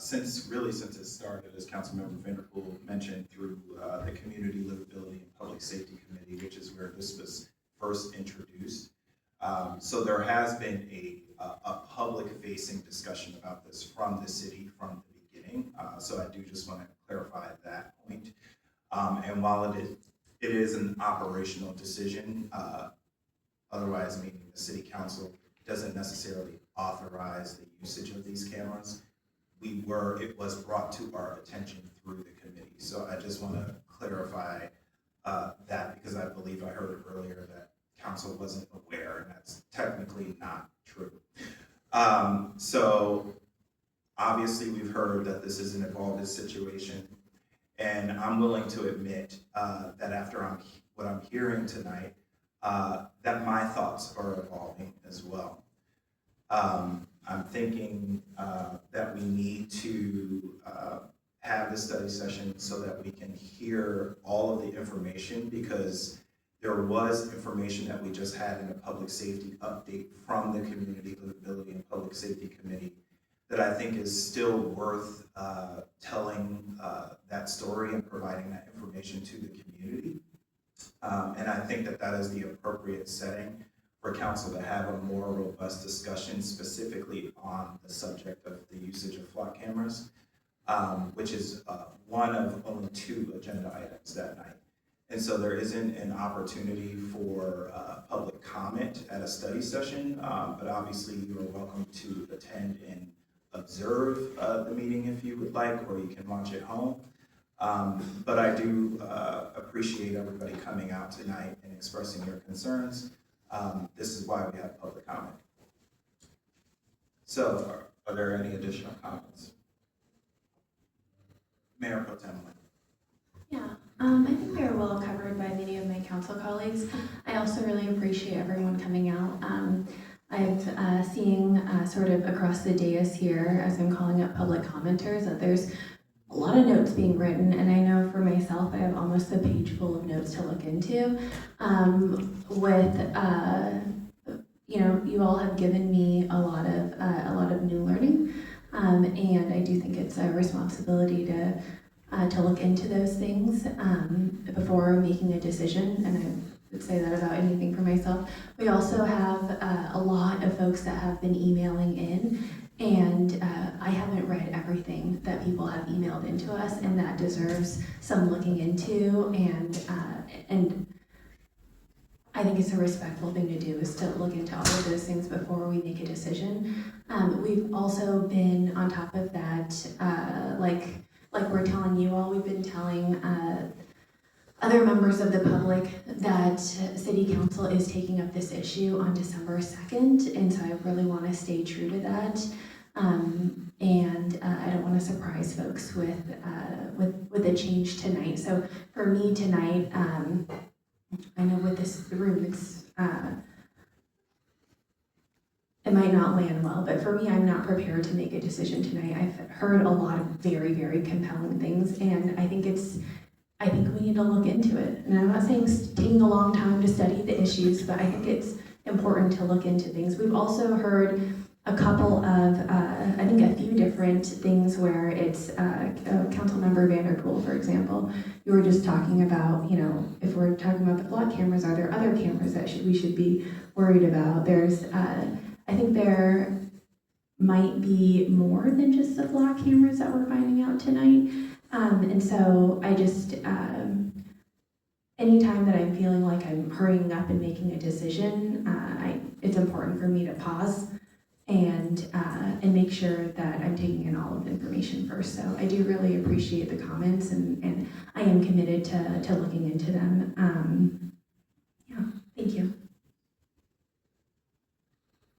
since it started, as Councilmember Vanderpool mentioned, through the Community Livability and Public Safety Committee, which is where this was first introduced. So there has been a public-facing discussion about this from the city from the beginning. So I do just want to clarify that point. And while it is an operational decision, otherwise meaning the city council doesn't necessarily authorize the usage of these cameras, it was brought to our attention through the committee. So I just want to clarify that, because I believe I heard earlier that council wasn't aware, and that's technically not true. So obviously we've heard that this is an evolving situation, and I'm willing to admit that after what I'm hearing tonight, that my thoughts are evolving as well. I'm thinking that we need to have the study session so that we can hear all of the information, because there was information that we just had in a public safety update from the Community Livability and Public Safety Committee that I think is still worth telling that story and providing that information to the community. And I think that that is the appropriate setting for council to have a more robust discussion specifically on the subject of the usage of flock cameras, which is one of only 2 agenda items that night. And so there isn't an opportunity for public comment at a study session, but obviously you are welcome to attend and observe the meeting if you would like, or you can watch at home. But I do appreciate everybody coming out tonight and expressing your concerns. This is why we have public comment. So are there any additional comments? Mayor Pro Tem Lynn. Yeah, I think they were well covered by many of my council colleagues. I also really appreciate everyone coming out. I've seen sort of across the dais here, as I'm calling up public commenters, that there's a lot of notes being written, and I know for myself I have almost a page full of notes to look into. You know, you all have given me a lot of new learning, and I do think it's a responsibility to look into those things before making a decision, and I would say that about anything for myself. We also have a lot of folks that have been emailing in, and I haven't read everything that people have emailed into us, and that deserves some looking into, and I think it's a respectful thing to do, is to look into all of those things before we make a decision. We've also been on top of that, like we're telling you all, we've been telling other members of the public that City Council is taking up this issue on December 2nd, and so I really want to stay true to that. And I don't want to surprise folks with a change tonight. So for me tonight, I know with this room, it might not land well, but for me, I'm not prepared to make a decision tonight. I've heard a lot of very, very compelling things, and I think we need to look into it. And I'm not saying it's taking a long time to study the issues, but I think it's important to look into things. We've also heard a couple of, I think a few different things where it's Councilmember Vanderpool, for example. You were just talking about, you know, if we're talking about the flock cameras, are there other cameras that we should be worried about? There's, I think there might be more than just the flock cameras that we're finding out tonight. And so I just, anytime that I'm feeling like I'm hurrying up and making a decision, it's important for me to pause and make sure that I'm taking in all of the information first. So I do really appreciate the comments, and I am committed to looking into them. Yeah, thank you.